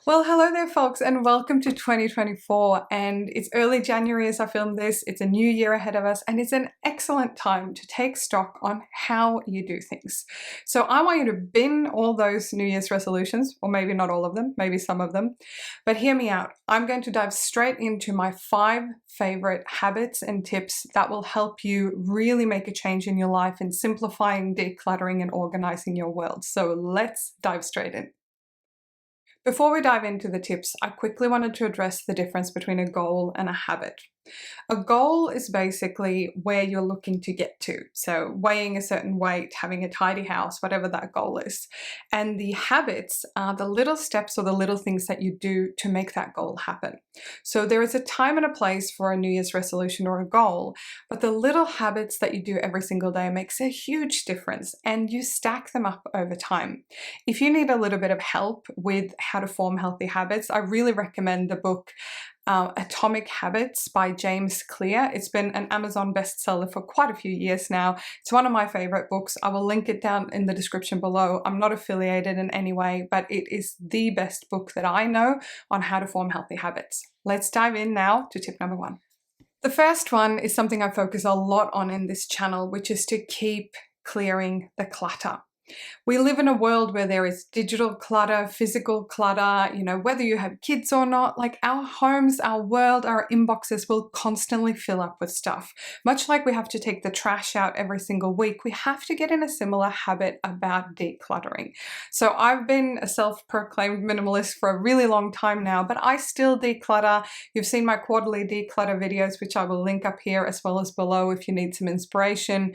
Well, hello there, folks, and welcome to 2024. And it's early January as I film this. It's a new year ahead of us, and it's an excellent time to take stock on how you do things. So, I want you to bin all those New Year's resolutions, or maybe not all of them, maybe some of them. But hear me out. I'm going to dive straight into my 5 favorite habits and tips that will help you really make a change in your life in simplifying, decluttering, and organizing your world. So, let's dive straight in. Before we dive into the tips, I quickly wanted to address the difference between a goal and a habit. A goal is basically where you're looking to get to. So weighing a certain weight, having a tidy house, whatever that goal is. And the habits are the little steps or the little things that you do to make that goal happen. So there is a time and a place for a New Year's resolution or a goal, but the little habits that you do every single day makes a huge difference, and you stack them up over time. If you need a little bit of help with how to form healthy habits, I really recommend the book Atomic Habits by James Clear. It's been an Amazon bestseller for quite a few years now. It's one of my favorite books. I will link it down in the description below. I'm not affiliated in any way, but it is the best book that I know on how to form healthy habits. Let's dive in now to tip number 1. The first one is something I focus a lot on in this channel, which is to keep clearing the clutter. We live in a world where there is digital clutter, physical clutter, whether you have kids or not, like our homes, our world, our inboxes will constantly fill up with stuff. Much like we have to take the trash out every single week, we have to get in a similar habit about decluttering. So I've been a self-proclaimed minimalist for a really long time now, but I still declutter. You've seen my quarterly declutter videos, which I will link up here as well as below if you need some inspiration.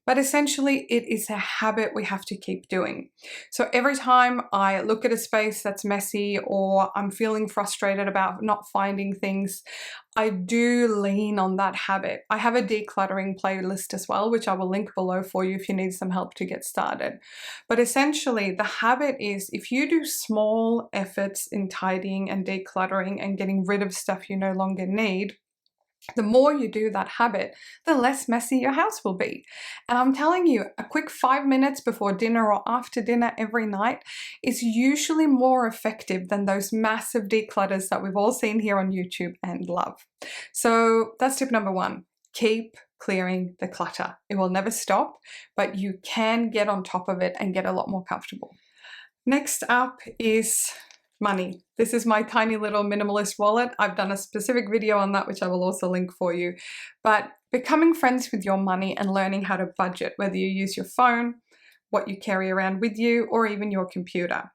But essentially, it is a habit we have to keep doing. So every time I look at a space that's messy or I'm feeling frustrated about not finding things, I do lean on that habit. I have a decluttering playlist as well, which I will link below for you if you need some help to get started. But essentially, the habit is if you do small efforts in tidying and decluttering and getting rid of stuff you no longer need, the more you do that habit, the less messy your house will be. And I'm telling you, a quick 5 minutes before dinner or after dinner every night is usually more effective than those massive declutters that we've all seen here on YouTube and love. So that's tip number 1. Keep clearing the clutter. It will never stop, but you can get on top of it and get a lot more comfortable. Next up is money. This is my tiny little minimalist wallet. I've done a specific video on that, which I will also link for you. But becoming friends with your money and learning how to budget, whether you use your phone, what you carry around with you, or even your computer.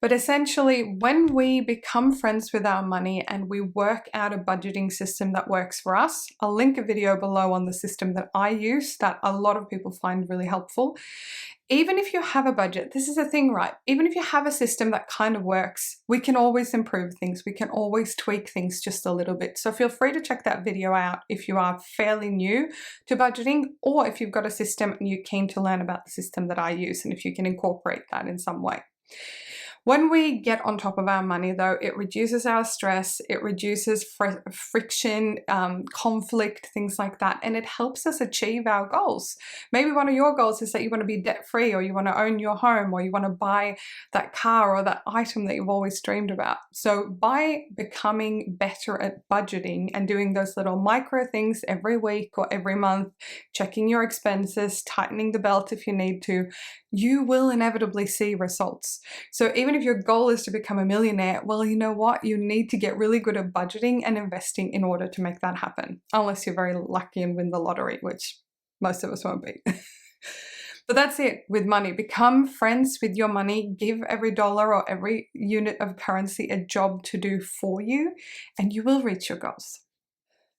But essentially, when we become friends with our money and we work out a budgeting system that works for us, I'll link a video below on the system that I use that a lot of people find really helpful. Even if you have a budget, this is the thing, right? Even if you have a system that kind of works, we can always improve things. We can always tweak things just a little bit. So feel free to check that video out if you are fairly new to budgeting, or if you've got a system and you're keen to learn about the system that I use and if you can incorporate that in some way. When we get on top of our money, though, it reduces our stress, it reduces friction, conflict, things like that, and it helps us achieve our goals. Maybe one of your goals is that you want to be debt-free, or you want to own your home, or you want to buy that car or that item that you've always dreamed about. So by becoming better at budgeting and doing those little micro things every week or every month, checking your expenses, tightening the belt if you need to, you will inevitably see results. So even if your goal is to become a millionaire, well, you know what? You need to get really good at budgeting and investing in order to make that happen. Unless you're very lucky and win the lottery, which most of us won't be. But that's it with money. Become friends with your money. Give every dollar or every unit of currency a job to do for you, and you will reach your goals.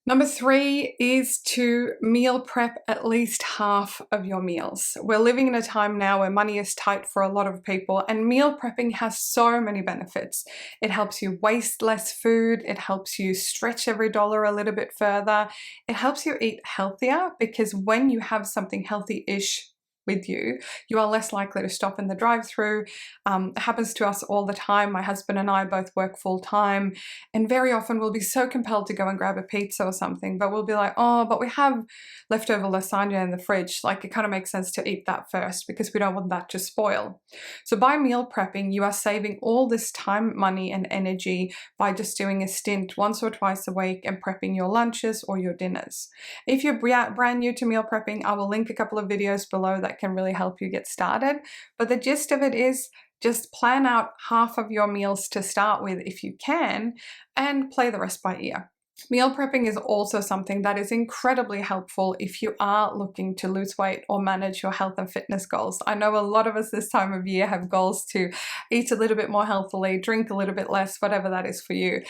Number 3 is to meal prep at least half of your meals. We're living in a time now where money is tight for a lot of people, and meal prepping has so many benefits. It helps you waste less food. It helps you stretch every dollar a little bit further. It helps you eat healthier, because when you have something healthy-ish with you, you are less likely to stop in the drive-thru. It happens to us all the time. My husband and I both work full-time, and very often we'll be so compelled to go and grab a pizza or something, but we'll be like, oh, but we have leftover lasagna in the fridge. Like, it kind of makes sense to eat that first because we don't want that to spoil. So by meal prepping, you are saving all this time, money, and energy by just doing a stint once or twice a week and prepping your lunches or your dinners. If you're brand new to meal prepping, I will link a couple of videos below that can really help you get started. But the gist of it is just plan out half of your meals to start with if you can, and play the rest by ear. Meal prepping is also something that is incredibly helpful if you are looking to lose weight or manage your health and fitness goals. I know a lot of us this time of year have goals to eat a little bit more healthily, drink a little bit less, whatever that is for you.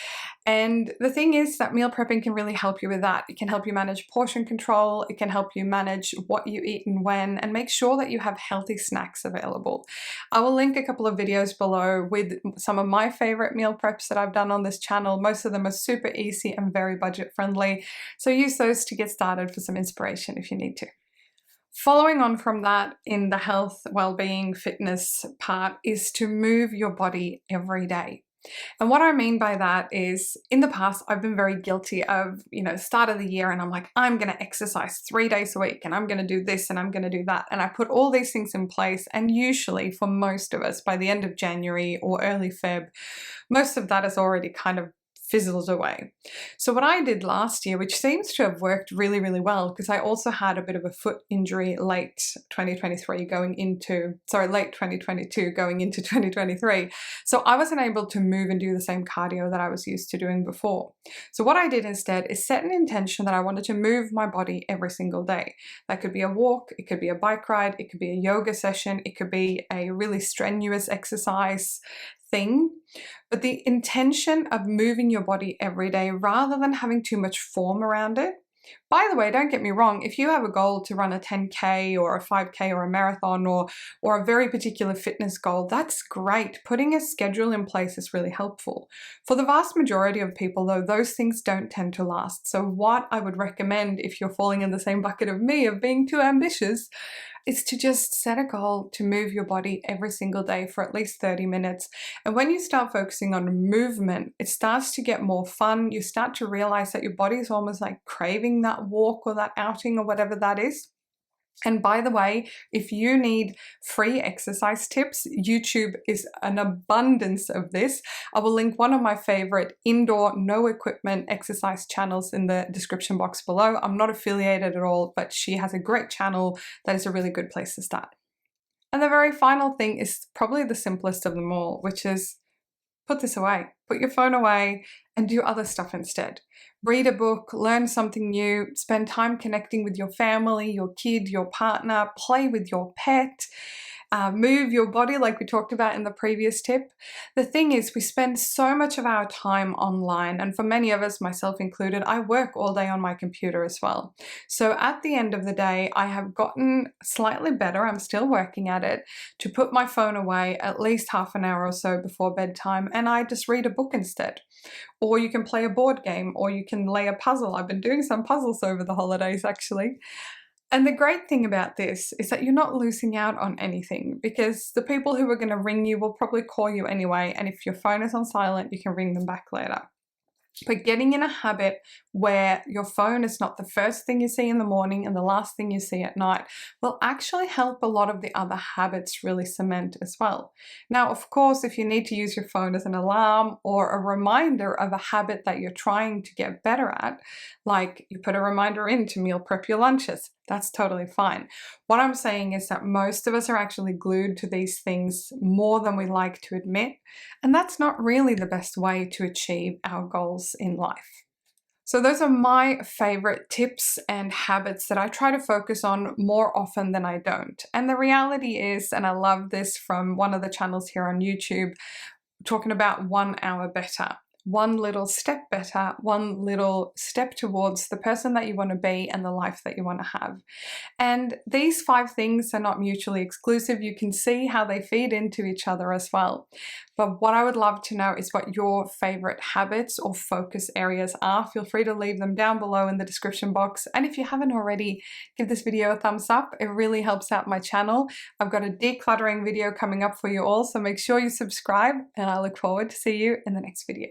And the thing is that meal prepping can really help you with that. It can help you manage portion control, it can help you manage what you eat and when, and make sure that you have healthy snacks available. I will link a couple of videos below with some of my favorite meal preps that I've done on this channel. Most of them are super easy and very budget friendly, so use those to get started for some inspiration if you need to. Following on from that, in the health, well-being, fitness part, is to move your body every day. And what I mean by that is, in the past, I've been very guilty of, start of the year, and I'm like, I'm going to exercise 3 days a week, and I'm going to do this, and I'm going to do that. And I put all these things in place, and usually for most of us, by the end of January or early Feb, most of that has already kind of fizzles away. So what I did last year, which seems to have worked really, really well, because I also had a bit of a foot injury late 2022 going into 2023. So I wasn't able to move and do the same cardio that I was used to doing before. So what I did instead is set an intention that I wanted to move my body every single day. That could be a walk, it could be a bike ride, it could be a yoga session, it could be a really strenuous exercise thing. But the intention of moving your body every day rather than having too much form around it. By the way, don't get me wrong, if you have a goal to run a 10K or a 5K or a marathon or a very particular fitness goal, that's great. Putting a schedule in place is really helpful. For the vast majority of people, though, those things don't tend to last. So what I would recommend, if you're falling in the same bucket of me of being too ambitious, is to just set a goal to move your body every single day for at least 30 minutes. And when you start focusing on movement, it starts to get more fun. You start to realize that your body is almost like craving that walk or that outing or whatever that is. And by the way, if you need free exercise tips, YouTube is an abundance of this. I will link one of my favorite indoor, no equipment exercise channels in the description box below. I'm not affiliated at all, but she has a great channel that is a really good place to start. And the very final thing is probably the simplest of them all, which is put this away. Put your phone away and do other stuff instead. Read a book, learn something new, spend time connecting with your family, your kid, your partner, play with your pet, move your body like we talked about in the previous tip. The thing is, we spend so much of our time online, and for many of us, myself included, I work all day on my computer as well. So at the end of the day, I have gotten slightly better, I'm still working at it, to put my phone away at least half an hour or so before bedtime, and I just read a book instead. Or you can play a board game, or you can lay a puzzle. I've been doing some puzzles over the holidays actually. And the great thing about this is that you're not losing out on anything, because the people who are going to ring you will probably call you anyway, and if your phone is on silent, you can ring them back later. But getting in a habit where your phone is not the first thing you see in the morning and the last thing you see at night will actually help a lot of the other habits really cement as well. Now, of course, if you need to use your phone as an alarm or a reminder of a habit that you're trying to get better at, like you put a reminder in to meal prep your lunches, that's totally fine. What I'm saying is that most of us are actually glued to these things more than we like to admit, and that's not really the best way to achieve our goals in life. So those are my favorite tips and habits that I try to focus on more often than I don't. And the reality is, and I love this from one of the channels here on YouTube, talking about 1 hour better. one little step better, one little step towards the person that you want to be and the life that you want to have. And these 5 things are not mutually exclusive. You can see how they feed into each other as well. But what I would love to know is what your favorite habits or focus areas are. Feel free to leave them down below in the description box. And if you haven't already, give this video a thumbs up. It really helps out my channel. I've got a decluttering video coming up for you all, so make sure you subscribe, and I look forward to see you in the next video.